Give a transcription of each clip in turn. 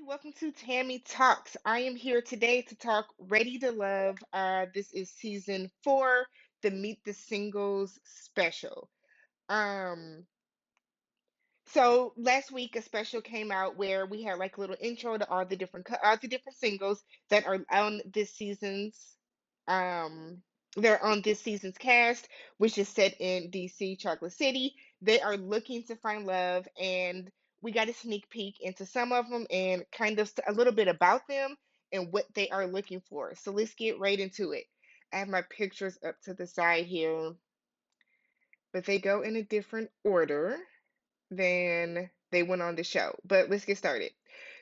Welcome to Tammy Talks. I am here today to talk Ready to Love. This is season 4, the Meet the Singles special. Um, so last week a special came out where we had like a little intro to all the different singles that are on this season's um they're on this season's cast, which is set in DC Chocolate City. They are looking to find love, and we got a sneak peek into some of them and kind of a little bit about them and what they are looking for. So let's get right into it. I have my pictures up to the side here, but they go in a different order than they went on the show. But let's get started.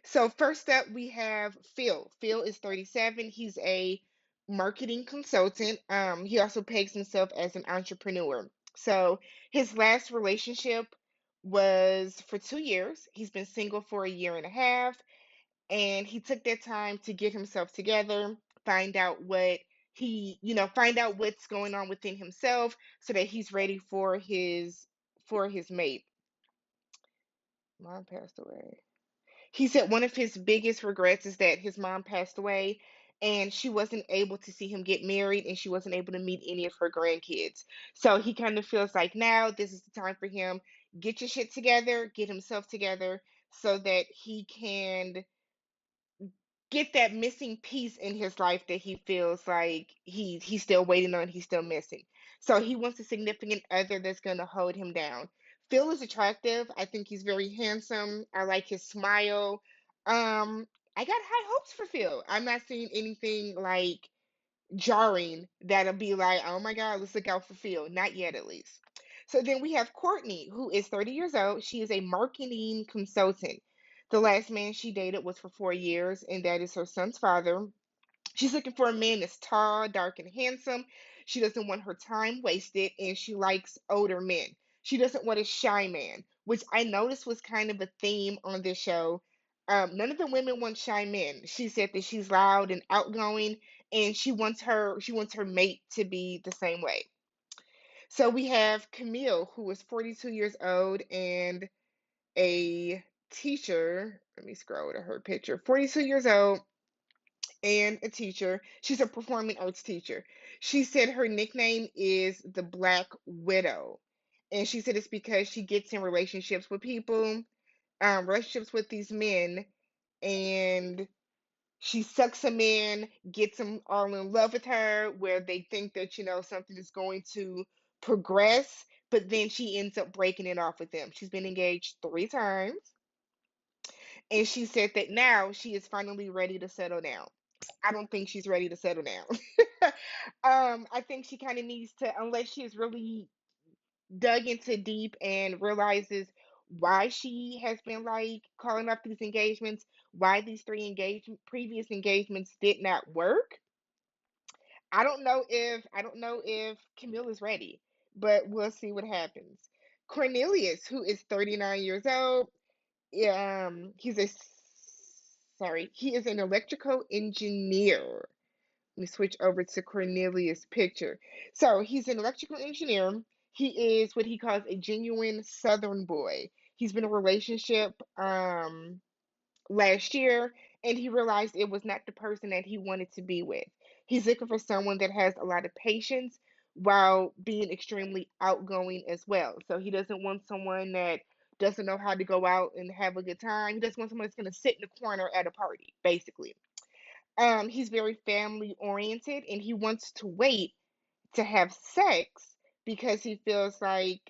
So first up, we have Phil. Phil is 37. He's a marketing consultant. He also pegs himself as an entrepreneur. So his last relationship was for 2 years. He's been single for a year and a half, and he took that time to get himself together, find out find out what's going on within himself so that he's ready for his mate. Mom passed away. He said one of his biggest regrets is that his mom passed away and she wasn't able to see him get married and she wasn't able to meet any of her grandkids. So he kind of feels like now this is the time for him get your shit together, get himself together so that he can get that missing piece in his life that he feels like he's still waiting on, he's still missing. So he wants a significant other that's going to hold him down. Phil is attractive. I think he's very handsome. I like his smile. I got high hopes for Phil. I'm not seeing anything like jarring that'll be like, oh my God, let's look out for Phil. Not yet, at least. So then we have Courtney, who is 30 years old. She is a marketing consultant. The last man she dated was for 4 years, and that is her son's father. She's looking for a man that's tall, dark, and handsome. She doesn't want her time wasted, and she likes older men. She doesn't want a shy man, which I noticed was kind of a theme on this show. None of the women want shy men. She said that she's loud and outgoing, and she wants her mate to be the same way. So we have Camille, who is 42 years old and a teacher. Let me scroll to her picture. 42 years old and a teacher. She's a performing arts teacher. She said her nickname is the Black Widow. And she said it's because she gets in relationships with people, relationships with these men, and she sucks them in, gets them all in love with her, where they think that, something is going to progress, but then she ends up breaking it off with them. She's been engaged 3 times, and she said that now she is finally ready to settle down. I don't think she's ready to settle down. I think she kind of needs to, unless she has really dug into deep and realizes why she has been like calling up these engagements, why these previous engagements did not work. I don't know if Camille is ready, but we'll see what happens. Cornelius, who is 39 years old, he's a sorry, he is an electrical engineer. Let me switch over to Cornelius' picture. So he's an electrical engineer. He is what he calls a genuine Southern boy. He's been in a relationship last year, and he realized it was not the person that he wanted to be with. He's looking for someone that has a lot of patience while being extremely outgoing as well. So he doesn't want someone that doesn't know how to go out and have a good time. He doesn't want someone that's going to sit in the corner at a party, basically. He's very family oriented and he wants to wait to have sex because he feels like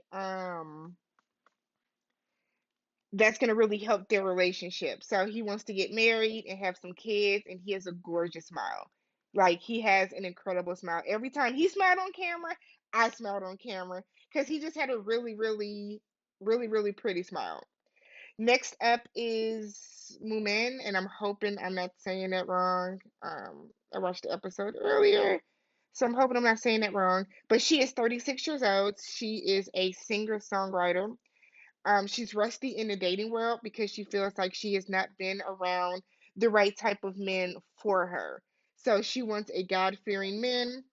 that's going to really help their relationship. So he wants to get married and have some kids, and he has a gorgeous smile. Like he has an incredible smile. Every time he smiled on camera, I smiled on camera because he just had a really, really, really, really pretty smile. Next up is Mumen, and I'm hoping I'm not saying that wrong. I watched the episode earlier, so I'm hoping I'm not saying that wrong. But she is 36 years old. She is a singer-songwriter. She's rusty in the dating world because she feels like she has not been around the right type of men for her. So she wants a God-fearing man.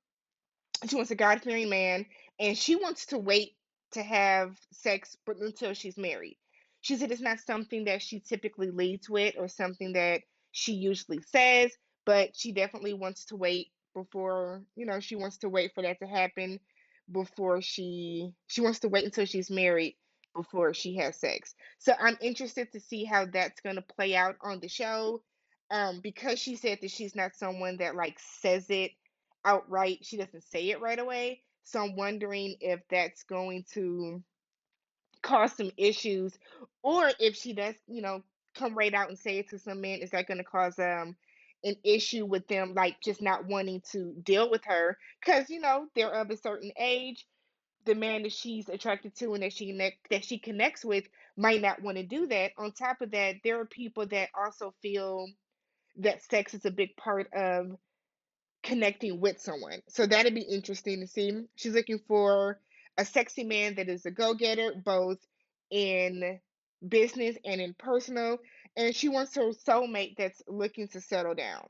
She wants a God-fearing man, and she wants to wait to have sex but until she's married. She said it's not something that she typically leads with or something that she usually says, but she definitely wants to wait before, she wants to wait for that to happen before she wants to wait until she's married before she has sex. So I'm interested to see how that's going to play out on the show. Because she said that she's not someone that like says it outright. She doesn't say it right away. So I'm wondering if that's going to cause some issues, or if she does, come right out and say it to some men, is that going to cause an issue with them, like just not wanting to deal with her because they're of a certain age. The man that she's attracted to and that she connects with might not want to do that. On top of that, there are people that also feel that sex is a big part of connecting with someone. So that'd be interesting to see. She's looking for a sexy man that is a go-getter, both in business and in personal. And she wants her soulmate that's looking to settle down.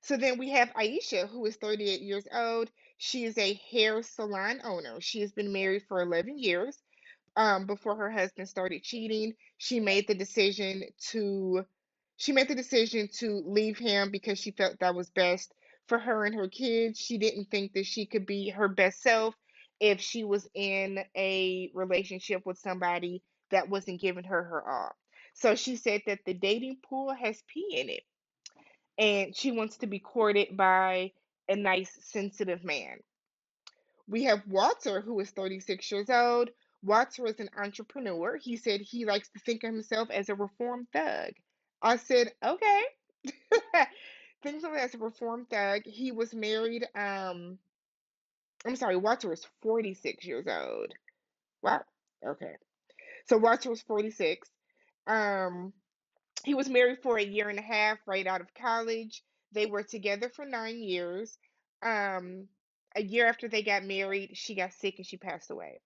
So then we have Aisha, who is 38 years old. She is a hair salon owner. She has been married for 11 years. Before her husband started cheating, she made the decision to leave him because she felt that was best for her and her kids. She didn't think that she could be her best self if she was in a relationship with somebody that wasn't giving her all. So she said that the dating pool has pee in it, and she wants to be courted by a nice, sensitive man. We have Walter, who is 36 years old. Walter is an entrepreneur. He said he likes to think of himself as a reformed thug. I said, okay. Think of him as a reformed thug. He was married. I'm sorry, Walter was 46 years old. Wow. Okay. So Walter was 46. Um, he was married for a year and a half right out of college. They were together for 9 years. Um, a year after they got married, she got sick and she passed away.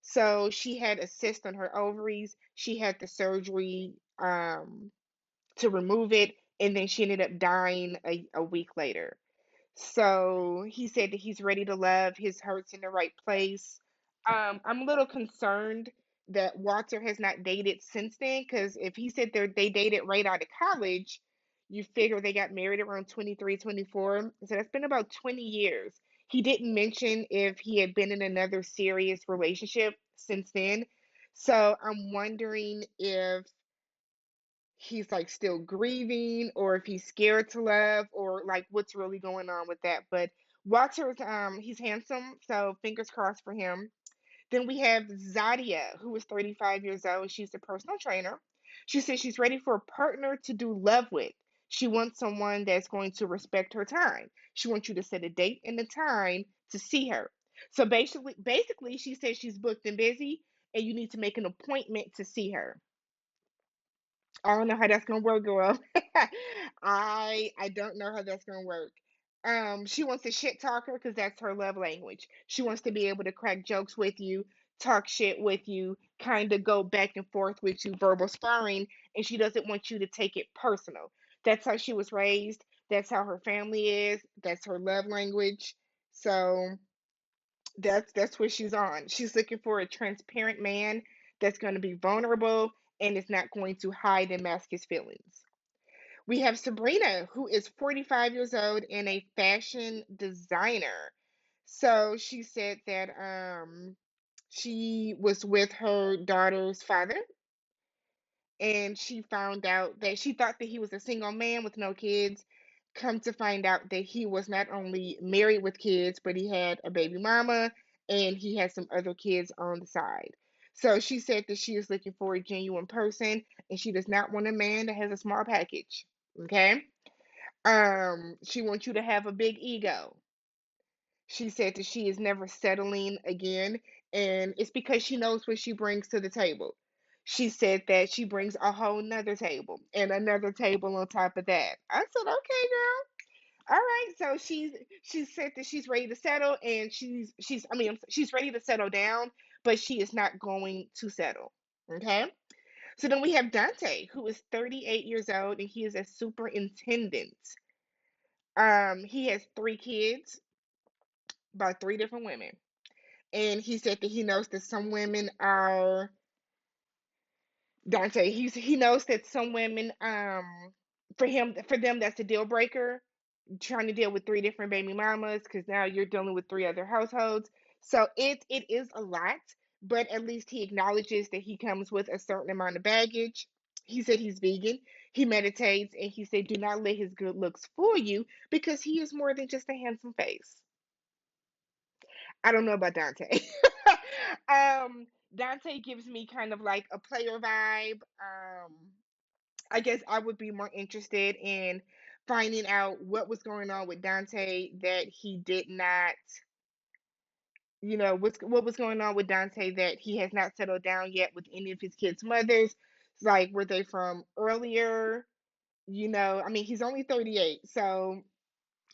So she had a cyst on her ovaries. She had the surgery to remove it, and then she ended up dying a week later. So he said that he's ready to love. His heart's in the right place. I'm a little concerned that Walter has not dated since then, because if he said they dated right out of college, you figure they got married around 23, 24. So that's been about 20 years. He didn't mention if he had been in another serious relationship since then. So I'm wondering if he's like still grieving or if he's scared to love or like what's really going on with that. But Walter's he's handsome, so fingers crossed for him. Then we have Zadia, who is 35 years old. She's a personal trainer. She says she's ready for a partner to do love with. She wants someone that's going to respect her time. She wants you to set a date and a time to see her. So basically she says she's booked and busy and you need to make an appointment to see her. I don't know how that's gonna work, girl. I don't know how that's gonna work. She wants a shit talker because that's her love language. She wants to be able to crack jokes with you, talk shit with you, kind of go back and forth with you, verbal sparring, and she doesn't want you to take it personal. That's how she was raised. That's how her family is. That's her love language. So that's what she's on. She's looking for a transparent man that's going to be vulnerable and is not going to hide and mask his feelings. We have Sabrina, who is 45 years old and a fashion designer. So she said that she was with her daughter's father, and she found out that she thought that he was a single man with no kids. Come to find out that he was not only married with kids, but he had a baby mama and he had some other kids on the side. So she said that she is looking for a genuine person and she does not want a man that has a small package. Okay? She wants you to have a big ego. She said that she is never settling again, and it's because she knows what she brings to the table. She said that she brings a whole nother table and another table on top of that. I said, okay, girl. All right. So she said that she's ready to settle, and she's ready to settle down, but she is not going to settle. Okay. So then we have Dante, who is 38 years old, and he is a superintendent. He has 3 kids by 3 different women. And he said that he knows that some women are Dante, he knows that some women, for them that's a deal breaker, trying to deal with three different baby mamas because now you're dealing with three other households. So it is a lot, but at least he acknowledges that he comes with a certain amount of baggage. He said he's vegan, he meditates, and he said do not let his good looks fool you because he is more than just a handsome face. I don't know about Dante. Dante gives me kind of like a player vibe. I guess I would be more interested in finding out what was going on with Dante that he did not, what was going on with Dante that he has not settled down yet with any of his kids' mothers. Like, were they from earlier? I mean, he's only 38, so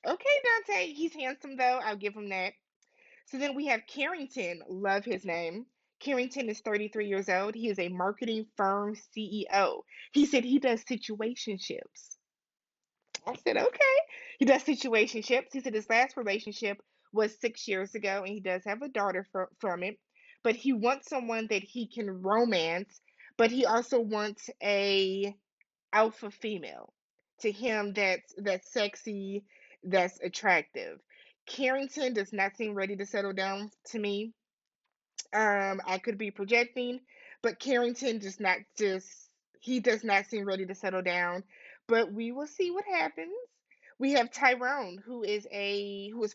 okay, Dante, he's handsome though. I'll give him that. So then we have Carrington, love his name. Carrington is 33 years old. He is a marketing firm CEO. He said he does situationships. I said, okay. He does situationships. He said his last relationship was 6 years ago, and he does have a daughter from it. But he wants someone that he can romance, but he also wants a alpha female. To him, that's sexy, that's attractive. Carrington does not seem ready to settle down to me. I could be projecting, but Carrington he does not seem ready to settle down. But we will see what happens. We have Tyrone, who is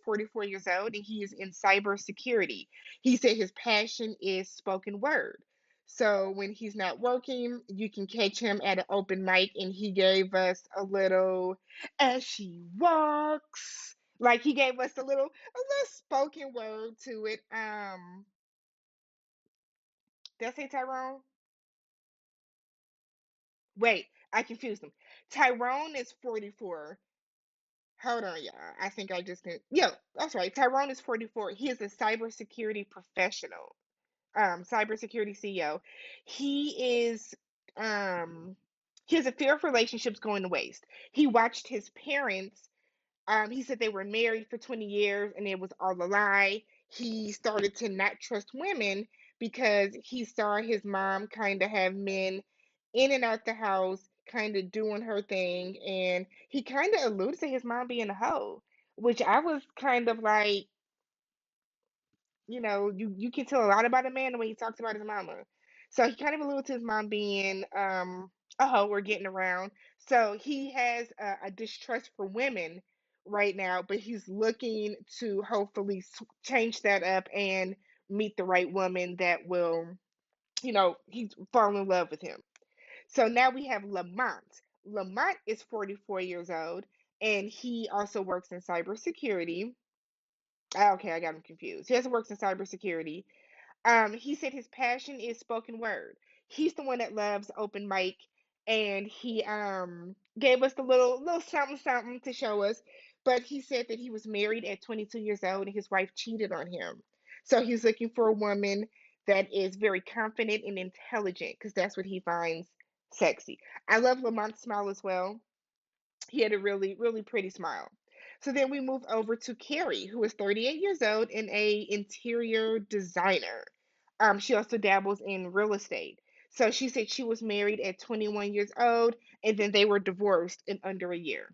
44 years old, and he is in cybersecurity. He said his passion is spoken word. So when he's not working, you can catch him at an open mic, and he gave us a little as she walks. Like he gave us a little spoken word to it. Did I say Tyrone? Wait, I confused them. Tyrone is 44. Hold on, y'all. I think I just did. Yeah, that's right. Tyrone is 44. He is a cybersecurity professional, cybersecurity CEO. He is, um, he has a fear of relationships going to waste. He watched his parents. He said they were married for 20 years and it was all a lie. He started to not trust women because he saw his mom kind of have men in and out the house, kind of doing her thing. And he kind of alluded to his mom being a hoe, which I was kind of like, you can tell a lot about a man the way he talks about his mama. So he kind of alluded to his mom being a hoe or getting around. So he has a distrust for women right now, but he's looking to hopefully change that up and meet the right woman that will, he's fall in love with him. So now we have Lamont. Lamont is 44 years old and he also works in cybersecurity. Okay, I got him confused. He also works in cybersecurity. He said his passion is spoken word. He's the one that loves open mic, and he gave us the little something something to show us. But he said that he was married at 22 years old, and his wife cheated on him. So he's looking for a woman that is very confident and intelligent, because that's what he finds sexy. I love Lamont's smile as well. He had a really, really pretty smile. So then we move over to Carrie, who is 38 years old and a interior designer. She also dabbles in real estate. So she said she was married at 21 years old and then they were divorced in under a year.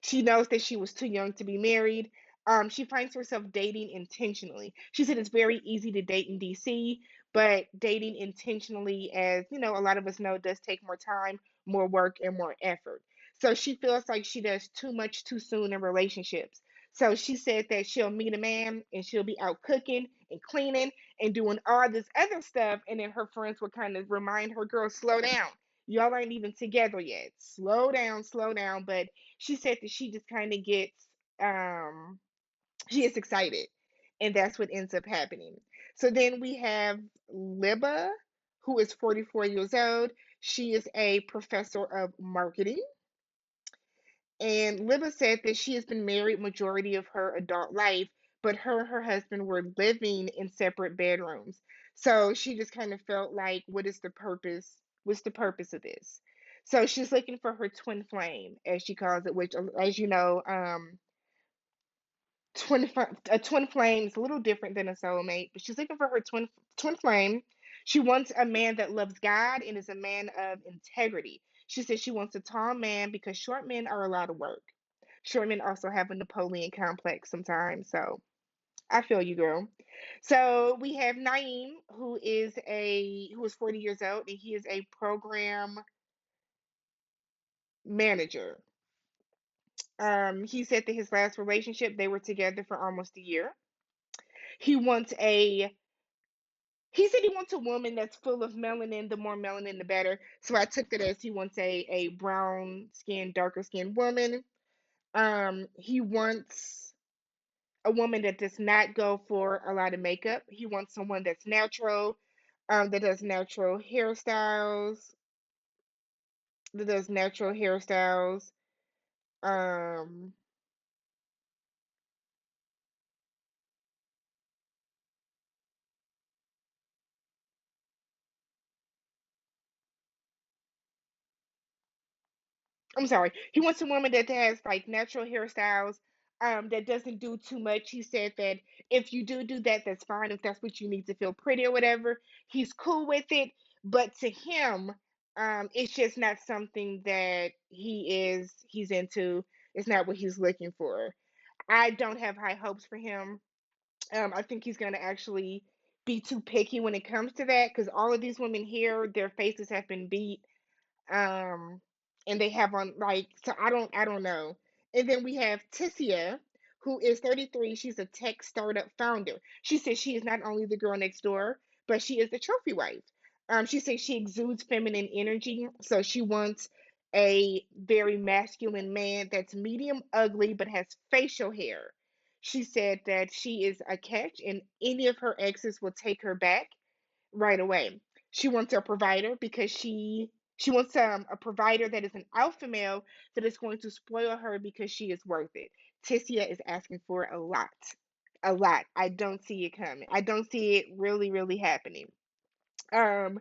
She knows that she was too young to be married. She finds herself dating intentionally. She said it's very easy to date in DC, but dating intentionally, as a lot of us know, does take more time, more work, and more effort. So she feels like she does too much too soon in relationships. So she said that she'll meet a man and she'll be out cooking and cleaning and doing all this other stuff. And then her friends would kind of remind her, girl, slow down. Y'all aren't even together yet. Slow down, slow down. But she said that she just kind of gets she gets excited and that's what ends up happening. So then we have Libba, who is 44 years old. She is a professor of marketing, and Libba said that she has been married majority of her adult life, but her and her husband were living in separate bedrooms. So she just kind of felt like, what is the purpose? What's the purpose of this? So she's looking for her twin flame, as she calls it, which, as you know, a twin flame is a little different than a soulmate, but she's looking for her twin flame. She wants a man that loves God and is a man of integrity. She says she wants a tall man because short men are a lot of work. Short men also have a Napoleon complex sometimes. So I feel you, girl. So we have Naim, who is 40 years old, and he is a program manager. He said that his last relationship, they were together for almost a year. He wants a he said he wants a woman that's full of melanin. The more melanin, the better. So I took that as he wants a brown skinned, darker skinned woman. He wants a woman that does not go for a lot of makeup. He wants someone that's natural, that does natural hairstyles, that does natural hairstyles. Um, I'm sorry. He wants a woman that has like natural hairstyles, that doesn't do too much. He said that if you do that, that's fine. If that's what you need to feel pretty or whatever, he's cool with it. But to him, it's just not something that he's into. It's not what he's looking for. I don't have high hopes for him. I think he's gonna actually be too picky when it comes to that because all of these women here, their faces have been beat, um and they have on like, so I don't know. And then we have Tisia, who is 33. She's a tech startup founder. She says she is not only the girl next door, but she is the trophy wife. She says she exudes feminine energy, so she wants a very masculine man that's medium ugly but has facial hair. She said that she is a catch and any of her exes will take her back right away. She wants a provider because she wants a provider that is an alpha male that is going to spoil her because she is worth it. Tisia is asking for a lot. A lot. I don't see it coming. I don't see it really happening. Um,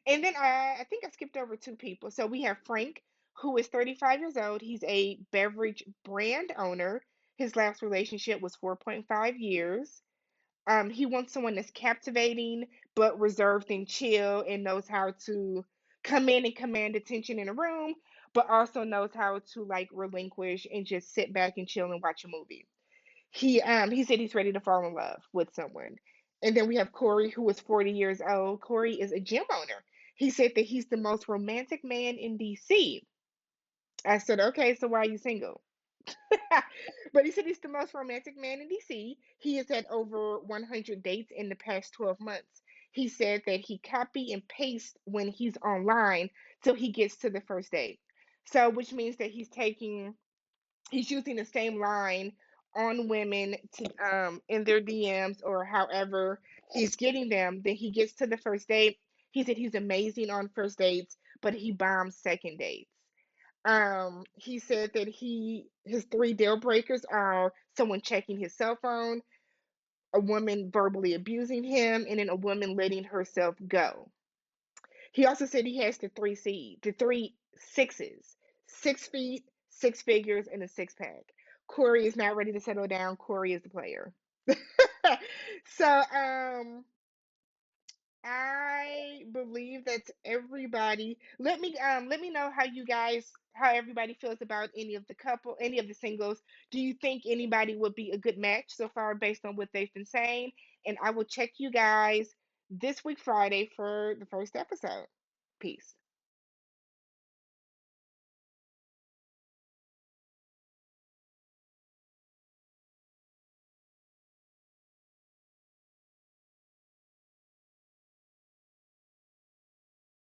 and then I think I skipped over two people. So we have Frank, who is 35 years old. He's a beverage brand owner. His last relationship was 4.5 years. He wants someone that's captivating but reserved and chill and knows how to come in and command attention in a room, but also knows how to like relinquish and just sit back and chill and watch a movie. He said he's ready to fall in love with someone. And then we have Corey, who is 40 years old. Corey is a gym owner. He said that he's the most romantic man in DC. I said, okay, so why are you single? But he said he's the most romantic man in DC. He has had over 100 dates in the past 12 months. He said that he copy and paste when he's online till he gets to the first date. So, which means that he's using the same line on women to in their DMs or however he's getting them. Then he gets to the first date. He said he's amazing on first dates, but he bombs second dates. He said that his three deal breakers are someone checking his cell phone, a woman verbally abusing him, and then a woman letting herself go. He also said he has the three sixes, 6 feet, six figures, and a six pack. Corey is not ready to settle down. Corey is the player. So I believe that's everybody. Let me know how everybody feels about any of the singles. Do you think anybody would be a good match so far based on what they've been saying? And I will check you guys this week Friday for the first episode. Peace.